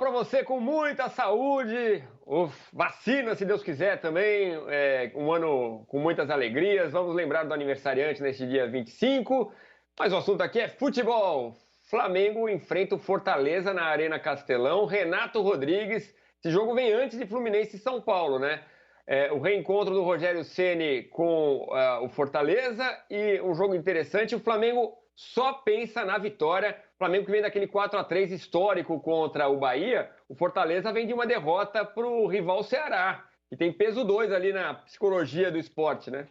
para você com muita saúde, vacina, se Deus quiser também, um ano com muitas alegrias. Vamos lembrar do aniversariante neste dia 25, mas o assunto aqui é futebol. Flamengo enfrenta o Fortaleza na Arena Castelão. Renato Rodrigues, esse jogo vem antes de Fluminense e São Paulo, né? O reencontro do Rogério Ceni com o Fortaleza e um jogo interessante. O Flamengo só pensa na vitória. O Flamengo que vem daquele 4-3 histórico contra o Bahia, o Fortaleza vem de uma derrota para o rival Ceará, que tem peso 2 ali na psicologia do esporte, né?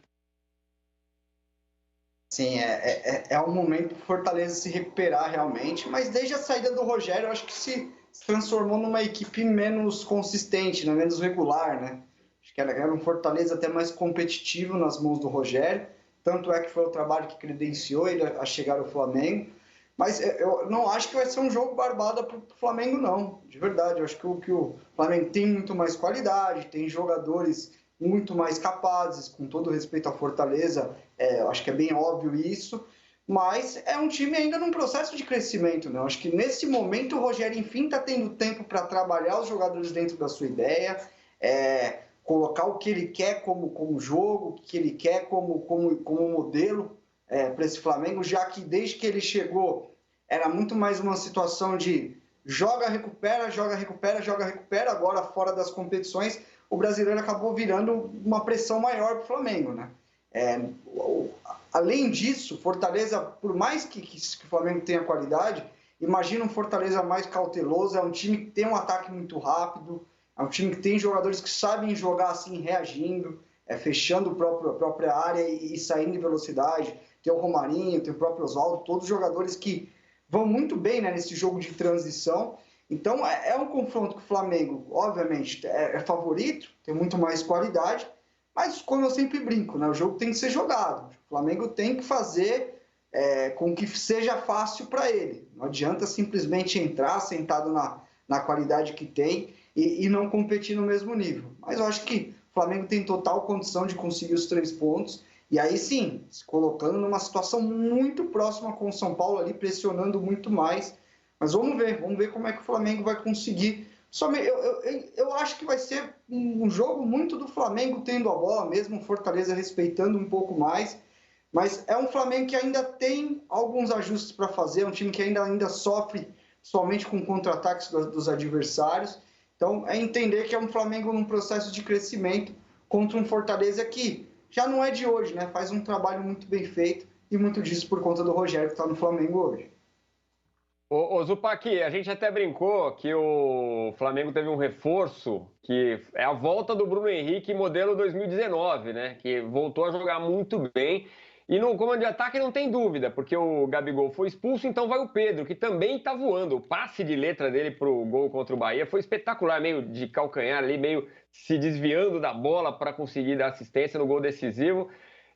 Sim, é um momento para o Fortaleza se recuperar realmente, mas desde a saída do Rogério, eu acho que se transformou numa equipe menos consistente, né? Menos regular, né? Acho que era um Fortaleza até mais competitivo nas mãos do Rogério, tanto é que foi o trabalho que credenciou ele a chegar ao Flamengo, mas eu não acho que vai ser um jogo barbada para o Flamengo, não, de verdade. Eu acho que o Flamengo tem muito mais qualidade, tem jogadores muito mais capazes, com todo respeito à Fortaleza, eu acho que é bem óbvio isso, mas é um time ainda num processo de crescimento, né? Eu acho que nesse momento o Rogério, enfim, está tendo tempo para trabalhar os jogadores dentro da sua ideia, colocar o que ele quer como jogo, o que ele quer como modelo para esse Flamengo, já que desde que ele chegou era muito mais uma situação de joga, recupera, joga, recupera, joga, recupera. Agora, fora das competições, o brasileiro acabou virando uma pressão maior para o Flamengo, né? Além disso, Fortaleza, por mais que o Flamengo tenha qualidade, imagina um Fortaleza mais cauteloso. É um time que tem um ataque muito rápido, é um time que tem jogadores que sabem jogar assim, reagindo, fechando a própria área e saindo em velocidade. Tem o Romarinho, tem o próprio Oswaldo, todos jogadores que vão muito bem, né, nesse jogo de transição. Então é um confronto que o Flamengo, obviamente, é favorito, tem muito mais qualidade, mas como eu sempre brinco, né, o jogo tem que ser jogado. O Flamengo tem que fazer com que seja fácil para ele. Não adianta simplesmente entrar sentado na qualidade que tem e não competir no mesmo nível. Mas eu acho que o Flamengo tem total condição de conseguir os 3 pontos. E aí sim, se colocando numa situação muito próxima com o São Paulo ali, pressionando muito mais. Mas vamos ver como é que o Flamengo vai conseguir. Eu acho que vai ser um jogo muito do Flamengo tendo a bola mesmo, o Fortaleza respeitando um pouco mais. Mas é um Flamengo que ainda tem alguns ajustes para fazer, é um time que ainda sofre somente com contra-ataques dos adversários. Então é entender que é um Flamengo num processo de crescimento contra um Fortaleza que já não é de hoje, né? Faz um trabalho muito bem feito e muito disso por conta do Rogério que está no Flamengo hoje. Ô Zupac, a gente até brincou que o Flamengo teve um reforço, que é a volta do Bruno Henrique modelo 2019, né? Que voltou a jogar muito bem. E no comando de ataque não tem dúvida, porque o Gabigol foi expulso, então vai o Pedro, que também está voando. O passe de letra dele para o gol contra o Bahia foi espetacular, meio de calcanhar ali, meio se desviando da bola para conseguir dar assistência no gol decisivo.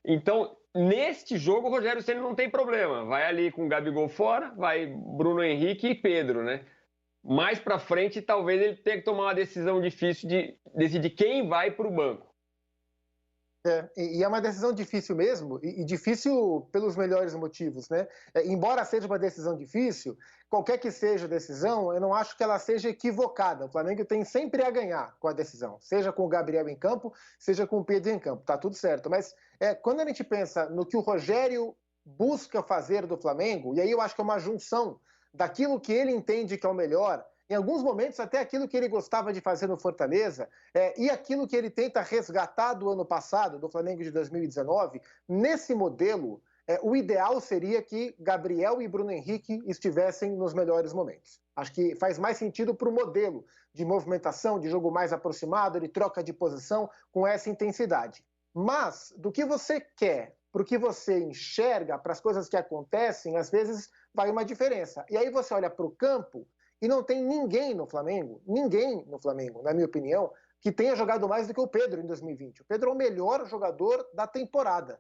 Então, neste jogo, o Rogério Ceni não tem problema. Vai ali com o Gabigol fora, vai Bruno Henrique e Pedro, né? Mais pra frente, talvez ele tenha que tomar uma decisão difícil de decidir quem vai para o banco. E é uma decisão difícil mesmo, e difícil pelos melhores motivos, né? Embora seja uma decisão difícil, qualquer que seja a decisão, eu não acho que ela seja equivocada. O Flamengo tem sempre a ganhar com a decisão, seja com o Gabriel em campo, seja com o Pedro em campo, tá tudo certo. Mas quando a gente pensa no que o Rogério busca fazer do Flamengo, e aí eu acho que é uma junção daquilo que ele entende que é o melhor, em alguns momentos até aquilo que ele gostava de fazer no Fortaleza, e aquilo que ele tenta resgatar do ano passado, do Flamengo de 2019, nesse modelo, o ideal seria que Gabriel e Bruno Henrique estivessem nos melhores momentos. Acho que faz mais sentido para o modelo de movimentação, de jogo mais aproximado, de troca de posição com essa intensidade. Mas, do que você quer, para o que você enxerga, para as coisas que acontecem, às vezes vai uma diferença. E aí você olha para o campo e não tem ninguém no Flamengo, na minha opinião, que tenha jogado mais do que o Pedro em 2020. O Pedro é o melhor jogador da temporada.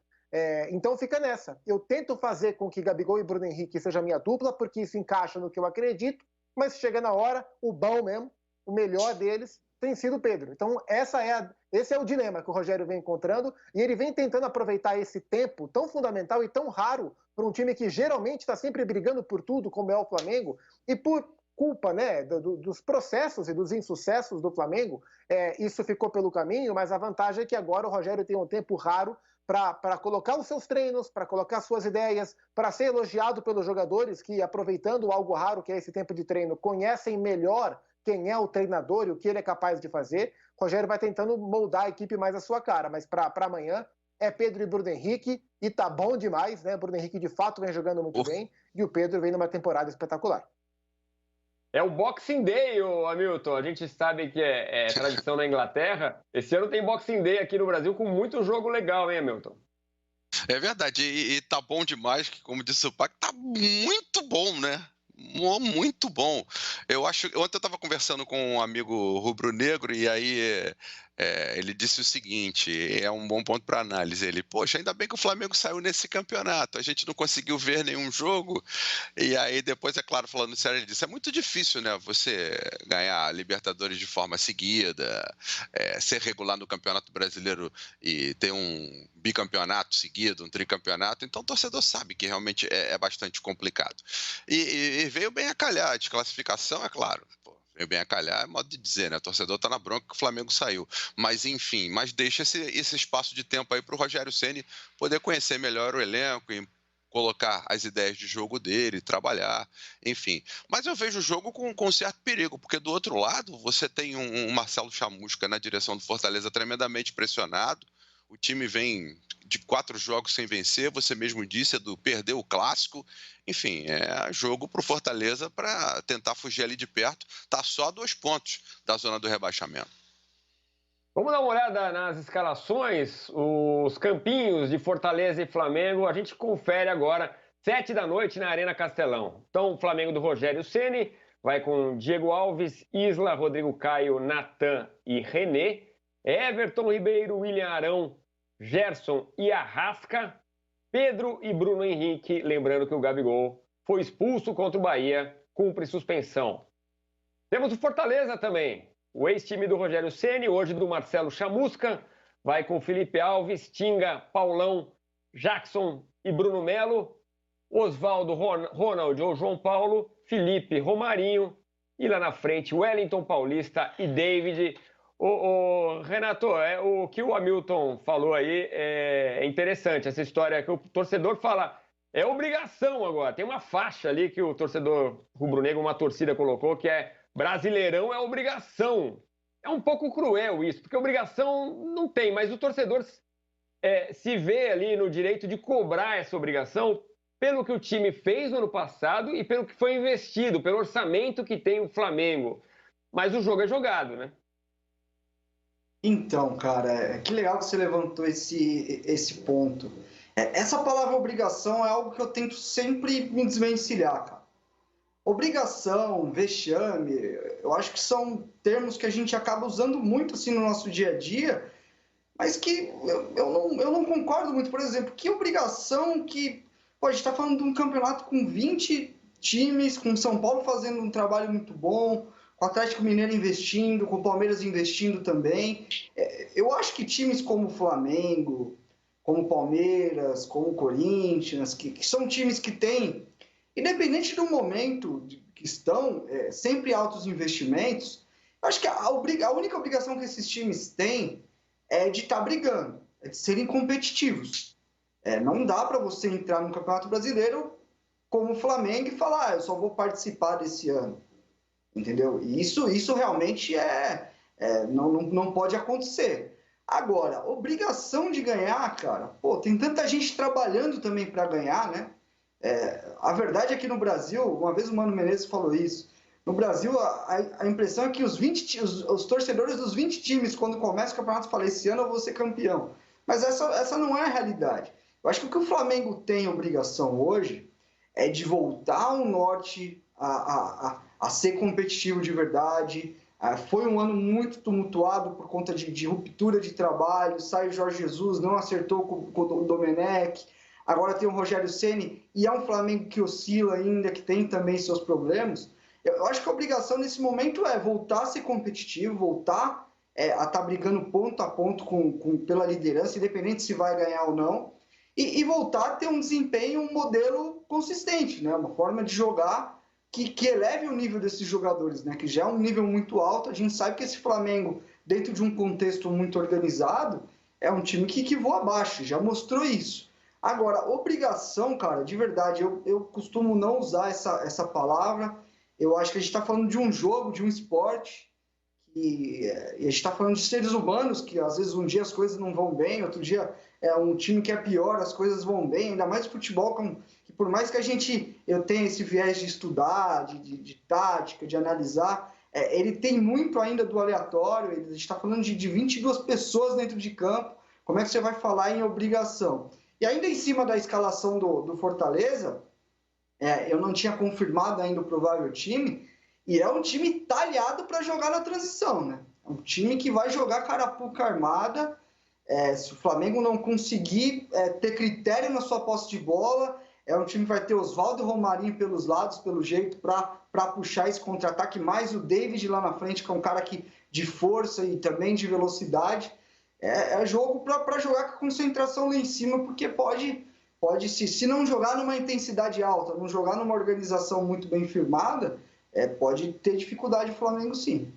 Então fica nessa. Eu tento fazer com que Gabigol e Bruno Henrique seja a minha dupla, porque isso encaixa no que eu acredito, mas chega na hora, o bom mesmo, o melhor deles, tem sido o Pedro. Então esse é o dilema que o Rogério vem encontrando, e ele vem tentando aproveitar esse tempo tão fundamental e tão raro para um time que geralmente está sempre brigando por tudo, como é o Flamengo, e por culpa, né, dos processos e dos insucessos do Flamengo, isso ficou pelo caminho, mas a vantagem é que agora o Rogério tem um tempo raro para colocar os seus treinos, para colocar suas ideias, para ser elogiado pelos jogadores que, aproveitando algo raro que é esse tempo de treino, conhecem melhor quem é o treinador e o que ele é capaz de fazer. O Rogério vai tentando moldar a equipe mais à sua cara, mas para amanhã é Pedro e Bruno Henrique, e tá bom demais, né? O Bruno Henrique de fato vem jogando muito bem, e o Pedro vem numa temporada espetacular. É o Boxing Day, Hamilton. A gente sabe que é tradição na Inglaterra. Esse ano tem Boxing Day aqui no Brasil com muito jogo legal, hein, Hamilton? É verdade, e tá bom demais, que como disse o Paco, tá muito bom, né? Muito bom. Ontem eu estava conversando com um amigo rubro-negro e aí ele disse o seguinte, é um bom ponto para análise. Ele, poxa, ainda bem que o Flamengo saiu nesse campeonato, a gente não conseguiu ver nenhum jogo. E aí depois, é claro, falando sério, ele disse, é muito difícil, né, você ganhar a Libertadores de forma seguida, ser regular no Campeonato Brasileiro e ter um bicampeonato seguido, um tricampeonato. Então o torcedor sabe que realmente é bastante complicado. E veio bem a calhar, a desclassificação, é claro. Veio bem a calhar, é modo de dizer, né? O torcedor tá na bronca que o Flamengo saiu. Mas, enfim, deixa esse espaço de tempo aí para o Rogério Ceni poder conhecer melhor o elenco e colocar as ideias de jogo dele, trabalhar, enfim. Mas eu vejo o jogo com certo perigo, porque do outro lado você tem um Marcelo Chamusca na direção do Fortaleza tremendamente pressionado. O time vem de 4 jogos sem vencer, você mesmo disse, perdeu o clássico. Enfim, é jogo para o Fortaleza para tentar fugir ali de perto. Está só a 2 pontos da zona do rebaixamento. Vamos dar uma olhada nas escalações, os campinhos de Fortaleza e Flamengo. A gente confere agora, 7 da noite na Arena Castelão. Então, o Flamengo do Rogério Ceni vai com Diego Alves, Isla, Rodrigo Caio, Natan e René. Everton Ribeiro, William Arão, Gerson e Arrasca, Pedro e Bruno Henrique, lembrando que o Gabigol foi expulso contra o Bahia, cumpre suspensão. Temos o Fortaleza também, o ex-time do Rogério Ceni, hoje do Marcelo Chamusca, vai com Felipe Alves, Tinga, Paulão, Jackson e Bruno Melo, Osvaldo, Ronald ou João Paulo, Felipe, Romarinho e lá na frente Wellington Paulista e David. Renato, o que o Hamilton falou aí é interessante, essa história que o torcedor fala, é obrigação agora, tem uma faixa ali que o torcedor rubro-negro, uma torcida colocou, que é Brasileirão é obrigação. É um pouco cruel isso, porque obrigação não tem, mas o torcedor se vê ali no direito de cobrar essa obrigação pelo que o time fez no ano passado e pelo que foi investido, pelo orçamento que tem o Flamengo. Mas o jogo é jogado, né? Então, cara, que legal que você levantou esse ponto. Essa palavra obrigação é algo que eu tento sempre me desvencilhar, cara. Obrigação, vexame, eu acho que são termos que a gente acaba usando muito assim no nosso dia a dia, mas que eu não concordo muito. Por exemplo, que obrigação que... Pô, a gente está falando de um campeonato com 20 times, com São Paulo fazendo um trabalho muito bom, com o Atlético Mineiro investindo, com o Palmeiras investindo também. Eu acho que times como o Flamengo, como o Palmeiras, como o Corinthians, que são times que têm, independente do momento que estão, sempre altos investimentos, eu acho que a única obrigação que esses times têm é de estar brigando, é de serem competitivos. Não dá para você entrar no Campeonato Brasileiro como o Flamengo e falar, eu só vou participar desse ano. Entendeu? E isso realmente não pode acontecer. Agora, obrigação de ganhar, cara, pô, tem tanta gente trabalhando também para ganhar, né? A verdade é que no Brasil, uma vez o Mano Menezes falou isso, no Brasil a impressão é que os torcedores dos 20 times, quando começa o campeonato, falam, esse ano eu vou ser campeão. Mas essa não é a realidade. Eu acho que o que o Flamengo tem obrigação hoje é de voltar ao norte, a ser competitivo de verdade. Foi um ano muito tumultuado por conta de ruptura de trabalho, sai o Jorge Jesus, não acertou com o Domenech, agora tem o Rogério Ceni, e é um Flamengo que oscila ainda, que tem também seus problemas. Eu acho que a obrigação nesse momento é voltar a ser competitivo, voltar a estar brigando ponto a ponto pela liderança, independente se vai ganhar ou não, e voltar a ter um desempenho, um modelo consistente, né? Uma forma de jogar que eleve o nível desses jogadores, né? Que já é um nível muito alto. A gente sabe que esse Flamengo, dentro de um contexto muito organizado, é um time que voa abaixo, já mostrou isso. Agora, obrigação, cara, de verdade, eu costumo não usar essa palavra. Eu acho que a gente está falando de um jogo, de um esporte, e a gente está falando de seres humanos, que às vezes um dia as coisas não vão bem, outro dia é um time que é pior, as coisas vão bem, ainda mais futebol, que por mais que eu tenha esse viés de estudar, de tática, de analisar, ele tem muito ainda do aleatório. A gente está falando de 22 pessoas dentro de campo. Como é que você vai falar em obrigação? E ainda em cima da escalação do Fortaleza, eu não tinha confirmado ainda o provável time, e é um time talhado para jogar na transição, né? É um time que vai jogar carapuca armada. Se o Flamengo não conseguir ter critério na sua posse de bola, é um time que vai ter Oswaldo e Romarinho pelos lados, pelo jeito, para puxar esse contra-ataque, mais o David lá na frente, que é um cara de força e também de velocidade. É jogo para jogar com concentração lá em cima, porque pode se não jogar numa intensidade alta, não jogar numa organização muito bem firmada, pode ter dificuldade o Flamengo, sim.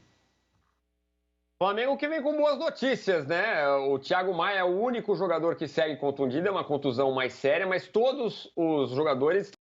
Flamengo que vem com boas notícias, né? O Thiago Maia é o único jogador que segue contundido, é uma contusão mais séria, mas todos os jogadores